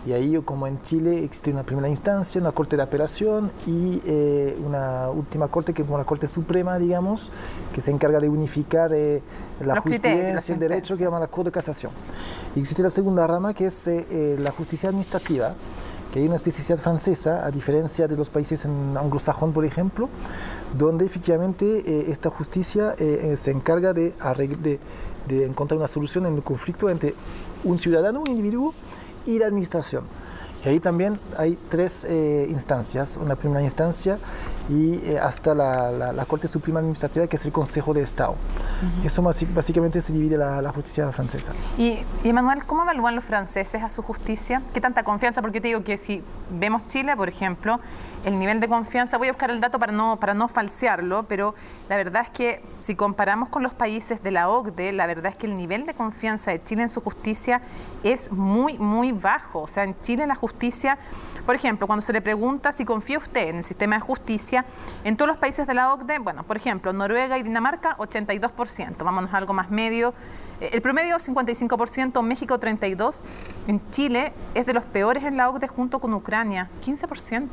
Y ahí, como en Chile, existe una primera instancia, una corte de apelación y una última corte, que es como la Corte Suprema, digamos, que se encarga de unificar la jurisprudencia y el derecho, que se llama la Corte de Casación. Y existe la segunda rama, que es la justicia administrativa, que hay una especificidad francesa, a diferencia de los países anglosajón, por ejemplo, donde efectivamente esta justicia se encarga de encontrar una solución en el conflicto entre un ciudadano, un individuo, y la administración. Y ahí también hay tres instancias, una primera instancia y hasta la Corte Suprema Administrativa, que es el Consejo de Estado. Eso básicamente se divide la justicia francesa. Y Emmanuel, ¿cómo evalúan los franceses a su justicia? ¿Qué tanta confianza? Porque yo te digo que si vemos Chile, por ejemplo, el nivel de confianza, voy a buscar el dato para no falsearlo, pero la verdad es que si comparamos con los países de la OCDE, la verdad es que el nivel de confianza de Chile en su justicia es muy, muy bajo. O sea, en Chile la justicia, por ejemplo, cuando se le pregunta si confía usted en el sistema de justicia, en todos los países de la OCDE, bueno, por ejemplo, Noruega y Dinamarca, 82%, vámonos a algo más medio. El promedio 55%, México 32%, en Chile es de los peores en la OCDE junto con Ucrania, 15%.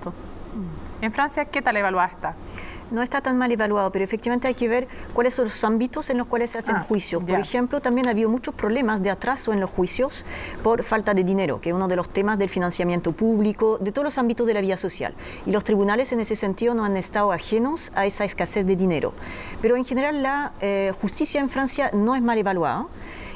En Francia, ¿qué tal evaluada está? No está tan mal evaluado, pero efectivamente hay que ver cuáles son los ámbitos en los cuales se hacen juicios. Por ejemplo, también ha habido muchos problemas de atraso en los juicios por falta de dinero, que es uno de los temas del financiamiento público, de todos los ámbitos de la vida social. Y los tribunales en ese sentido no han estado ajenos a esa escasez de dinero. Pero en general la justicia en Francia no es mal evaluada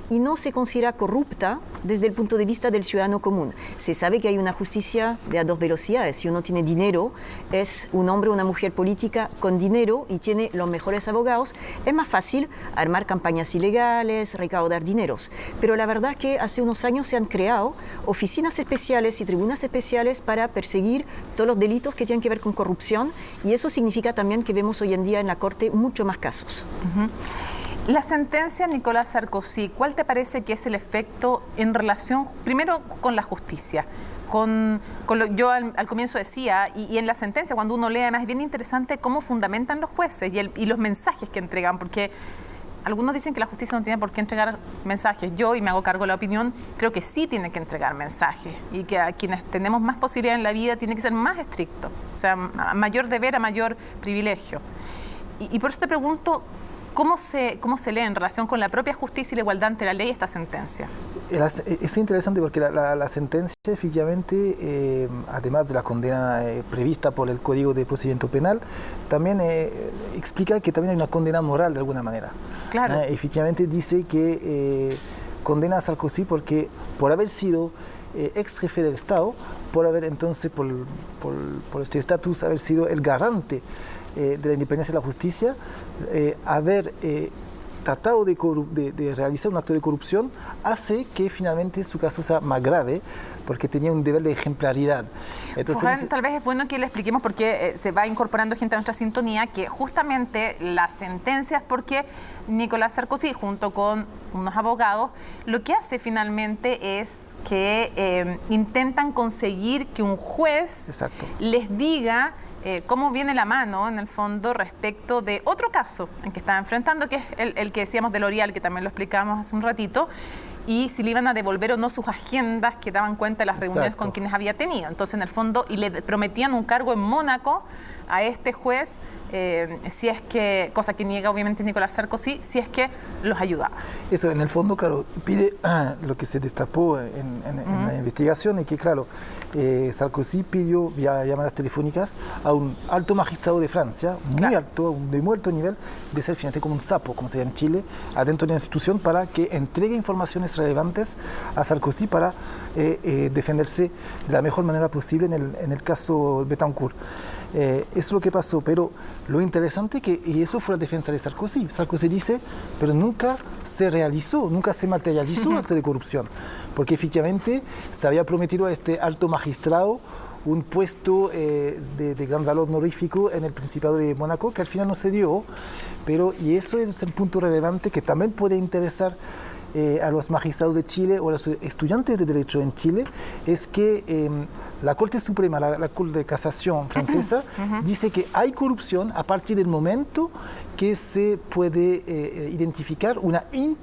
y no se considera corrupta desde el punto de vista del ciudadano común. Se sabe que hay una justicia de a dos velocidades. Si uno tiene dinero, es un hombre o una mujer política con dinero y tiene los mejores abogados, es más fácil armar campañas ilegales, recaudar dineros. Pero la verdad es que hace unos años se han creado oficinas especiales y tribunas especiales para perseguir todos los delitos que tienen que ver con corrupción, y eso significa también que vemos hoy en día en la Corte mucho más casos. La sentencia de Nicolás Sarkozy, ¿cuál te parece que es el efecto en relación, primero, con la justicia? Yo al comienzo decía, y en la sentencia, cuando uno lee, además es bien interesante cómo fundamentan los jueces y los mensajes que entregan, porque algunos dicen que la justicia no tiene por qué entregar mensajes. Yo, y me hago cargo de la opinión, creo que sí tiene que entregar mensajes, y que a quienes tenemos más posibilidades en la vida tiene que ser más estricto, o sea, a mayor deber, a mayor privilegio. Y por eso te pregunto, ¿cómo se lee en relación con la propia justicia y la igualdad ante la ley esta sentencia? Es interesante porque la sentencia, efectivamente, además de la condena prevista por el Código de Procedimiento Penal, también explica que también hay una condena moral de alguna manera. Claro. Efectivamente dice que condena a Sarkozy porque por haber sido ex jefe del Estado, por haber entonces, por este estatus, haber sido el garante de la independencia de la justicia, haber tratado de realizar un acto de corrupción, hace que finalmente su caso sea más grave, porque tenía un nivel de ejemplaridad. Entonces, tal vez es bueno que le expliquemos, porque se va incorporando gente a nuestra sintonía, que justamente las sentencias, porque Nicolás Sarkozy, junto con unos abogados, lo que hace finalmente es que intentan conseguir que un juez les diga cómo viene la mano, en el fondo, respecto de otro caso en que estaba enfrentando, que es el que decíamos de L'Oréal, que también lo explicábamos hace un ratito, y si le iban a devolver o no sus agendas que daban cuenta de las reuniones con quienes había tenido. Entonces, en el fondo, y le prometían un cargo en Mónaco a este juez, si es que, cosa que niega obviamente Nicolás Sarkozy, si es que los ayudaba. Eso, en el fondo, claro, pide lo que se destapó en la investigación y que, claro, Sarkozy pidió vía llamadas telefónicas a un alto magistrado de Francia, muy alto, de muy alto nivel, de ser finalmente como un sapo, como se llama en Chile, adentro de la institución para que entregue informaciones relevantes a Sarkozy para defenderse de la mejor manera posible en el caso Betancourt. Eso es lo que pasó, pero lo interesante y eso fue la defensa de Sarkozy. Sarkozy dice, pero nunca se realizó, nunca se materializó un acto de corrupción, porque efectivamente se había prometido a este alto magistrado un puesto de gran valor honorífico en el Principado de Mónaco, que al final no se dio, y eso es el punto relevante que también puede interesar a los magistrados de Chile o a los estudiantes de Derecho en Chile, es que la Corte Suprema, la Corte de Casación francesa, dice que hay corrupción a partir del momento que se puede identificar,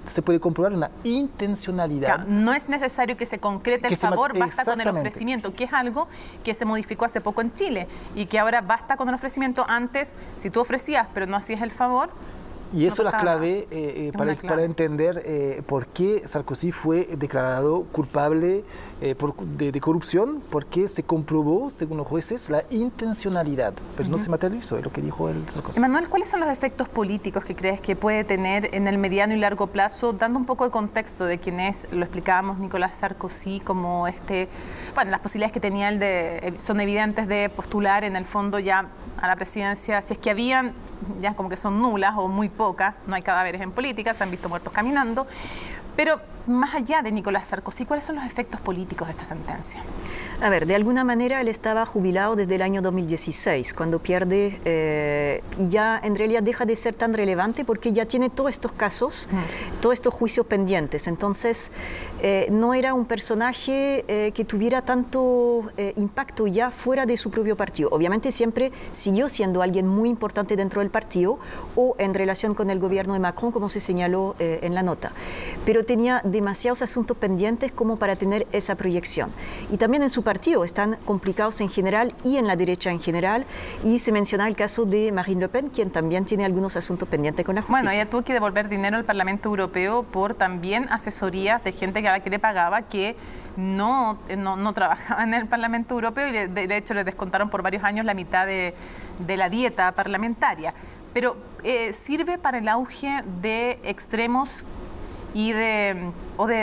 se puede comprobar una intencionalidad. Claro, no es necesario que se concrete el favor, basta con el ofrecimiento, que es algo que se modificó hace poco en Chile y que ahora basta con el ofrecimiento. Antes, si tú ofrecías pero no hacías el favor, y eso es la clave para entender por qué Sarkozy fue declarado culpable de corrupción, porque se comprobó, según los jueces, la intencionalidad, pero no se materializó, es lo que dijo el Sarkozy. Emanuel, ¿cuáles son los efectos políticos que crees que puede tener en el mediano y largo plazo, dando un poco de contexto de quién es, lo explicábamos, Nicolás Sarkozy, como las posibilidades que tenía son evidentes de postular en el fondo ya a la presidencia, si es que habían, ya como que son nulas o muy pocas, no hay cadáveres en política, se han visto muertos caminando, pero más allá de Nicolás Sarkozy, ¿cuáles son los efectos políticos de esta sentencia? A ver, de alguna manera él estaba jubilado desde el año 2016, cuando pierde y ya en realidad deja de ser tan relevante porque ya tiene todos estos casos, todos estos juicios pendientes. Entonces, no era un personaje que tuviera tanto impacto ya fuera de su propio partido. Obviamente siempre siguió siendo alguien muy importante dentro del partido o en relación con el gobierno de Macron, como se señaló en la nota. Pero tenía demasiados asuntos pendientes como para tener esa proyección. Y también en su partido están complicados en general y en la derecha en general, y se menciona el caso de Marine Le Pen, quien también tiene algunos asuntos pendientes con la justicia. Bueno, ella tuvo que devolver dinero al Parlamento Europeo por también asesorías de gente a la que le pagaba que no trabajaba en el Parlamento Europeo, y de hecho le descontaron por varios años la mitad de la dieta parlamentaria. Pero sirve para el auge de extremos y de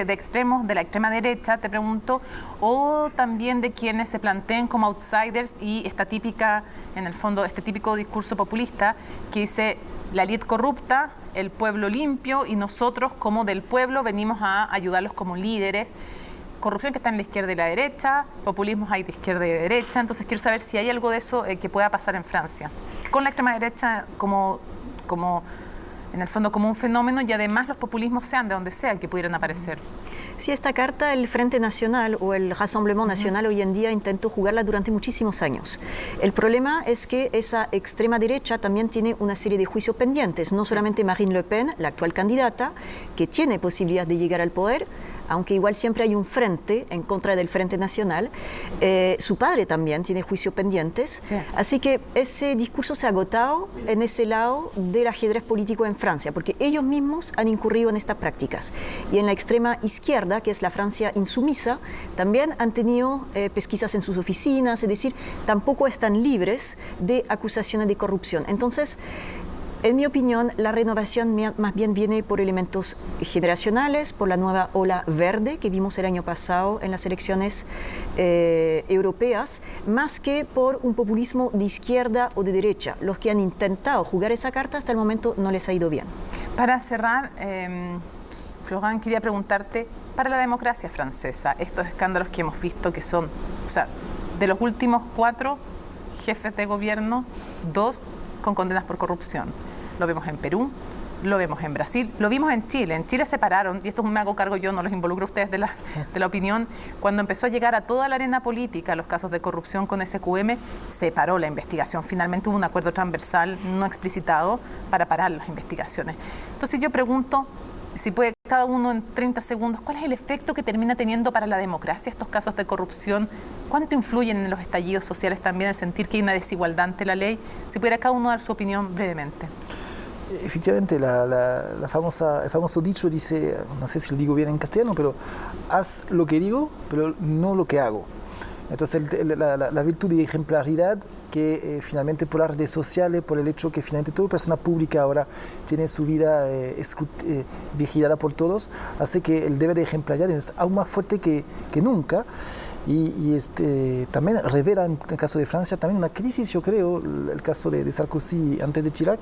extremos de la extrema derecha, te pregunto, o también de quienes se planteen como outsiders y esta típica, en el fondo, este típico discurso populista que dice la élite corrupta, el pueblo limpio, y nosotros como del pueblo venimos a ayudarlos como líderes. Corrupción que está en la izquierda y la derecha, populismos hay de izquierda y de derecha. Entonces quiero saber si hay algo de eso que pueda pasar en Francia, con la extrema derecha como en el fondo como un fenómeno, y además los populismos sean de donde sea que pudieran aparecer. Sí, esta carta el Frente Nacional o el Rassemblement Nacional hoy en día intentó jugarla durante muchísimos años. El problema es que esa extrema derecha también tiene una serie de juicios pendientes, no solamente Marine Le Pen, la actual candidata, que tiene posibilidad de llegar al poder, aunque igual siempre hay un frente en contra del Frente Nacional. Su padre también tiene juicios pendientes, sí. Así que ese discurso se ha agotado en ese lado del ajedrez político en Francia, porque ellos mismos han incurrido en estas prácticas. Y en la extrema izquierda, que es la Francia insumisa, también han tenido pesquisas en sus oficinas, es decir, tampoco están libres de acusaciones de corrupción. Entonces, en mi opinión, la renovación más bien viene por elementos generacionales, por la nueva ola verde que vimos el año pasado en las elecciones europeas, más que por un populismo de izquierda o de derecha. Los que han intentado jugar esa carta hasta el momento no les ha ido bien. Para cerrar, Florent, quería preguntarte, para la democracia francesa, estos escándalos que hemos visto que son, o sea, de los últimos 4 jefes de gobierno, 2 con condenas por corrupción. Lo vemos en Perú, lo vemos en Brasil, lo vimos en Chile. En Chile se pararon, y esto me hago cargo yo, no los involucro a ustedes de la opinión, cuando empezó a llegar a toda la arena política los casos de corrupción con SQM, se paró la investigación. Finalmente hubo un acuerdo transversal no explicitado para parar las investigaciones. Entonces yo pregunto, si puede cada uno en 30 segundos, ¿cuál es el efecto que termina teniendo para la democracia estos casos de corrupción ¿Cuánto influyen en los estallidos sociales también el sentir que hay una desigualdad ante la ley? Si pudiera cada uno dar su opinión brevemente. Efectivamente, el famoso dicho dice, no sé si lo digo bien en castellano, pero haz lo que digo, pero no lo que hago. Entonces la virtud de ejemplaridad que finalmente por las redes sociales, por el hecho que finalmente toda persona pública ahora tiene su vida vigilada por todos, hace que el deber de ejemplaridad es aún más fuerte que nunca. Y también revela, en el caso de Francia, también una crisis, yo creo, el caso de Sarkozy antes de Chirac,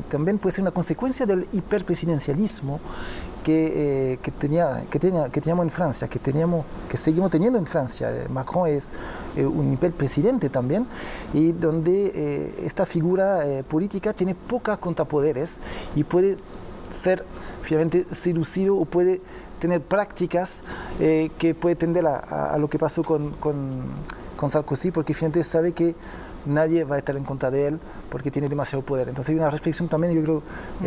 también puede ser una consecuencia del hiperpresidencialismo que teníamos en Francia, que seguimos teniendo en Francia. Macron es un hiperpresidente también, y donde esta figura política tiene pocos contrapoderes y puede ser finalmente seducido o puede tener prácticas que puede tender a lo que pasó con Sarkozy, porque finalmente sabe que nadie va a estar en contra de él porque tiene demasiado poder. Entonces hay una reflexión también, yo creo,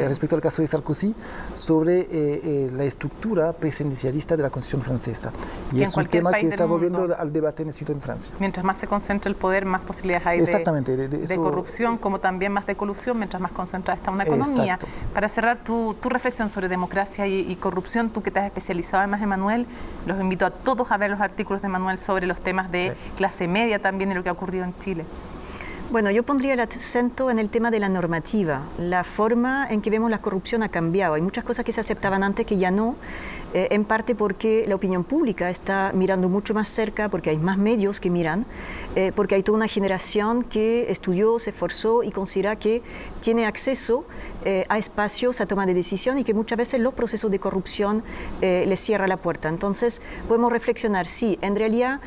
respecto al caso de Sarkozy, sobre la estructura presidencialista de la Constitución francesa. Y es un tema que está volviendo al debate en Francia. Mientras más se concentra el poder, más posibilidades hay de corrupción, como también más de colusión, mientras más concentrada está una economía. Exacto. Para cerrar tu reflexión sobre democracia y corrupción, tú que te has especializado además en Manuel, los invito a todos a ver los artículos de Manuel sobre los temas de clase media también y lo que ha ocurrido en Chile. Bueno, yo pondría el acento en el tema de la normativa. La forma en que vemos la corrupción ha cambiado. Hay muchas cosas que se aceptaban antes que ya no, en parte porque la opinión pública está mirando mucho más cerca, porque hay más medios que miran, porque hay toda una generación que estudió, se esforzó y considera que tiene acceso a espacios, a toma de decisión, y que muchas veces los procesos de corrupción les cierra la puerta. Entonces, podemos reflexionar si en realidad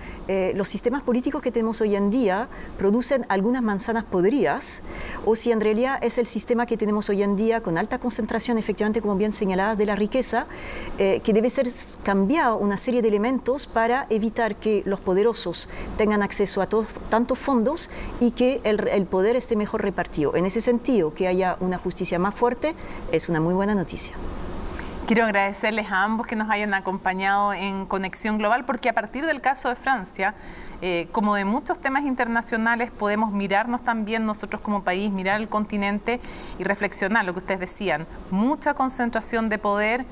los sistemas políticos que tenemos hoy en día producen algunas manzanas podridas, o si en realidad es el sistema que tenemos hoy en día con alta concentración, efectivamente, como bien señaladas, de la riqueza, que debe ser cambiado una serie de elementos para evitar que los poderosos tengan acceso a tantos fondos y que el poder esté mejor repartido. En ese sentido, que haya una justicia más fuerte es una muy buena noticia. Quiero agradecerles a ambos que nos hayan acompañado en Conexión Global, porque a partir del caso de Francia, como de muchos temas internacionales, podemos mirarnos también nosotros como país, mirar el continente y reflexionar lo que ustedes decían. Mucha concentración de poder,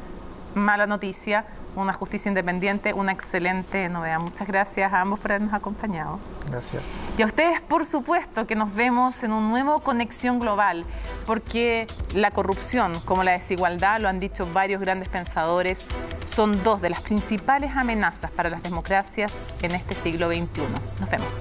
mala noticia, una justicia independiente, una excelente novedad. Muchas gracias a ambos por habernos acompañado. Gracias. Y a ustedes, por supuesto, que nos vemos en un nuevo Conexión Global, porque la corrupción, como la desigualdad, lo han dicho varios grandes pensadores, son dos de las principales amenazas para las democracias en este siglo XXI. Nos vemos.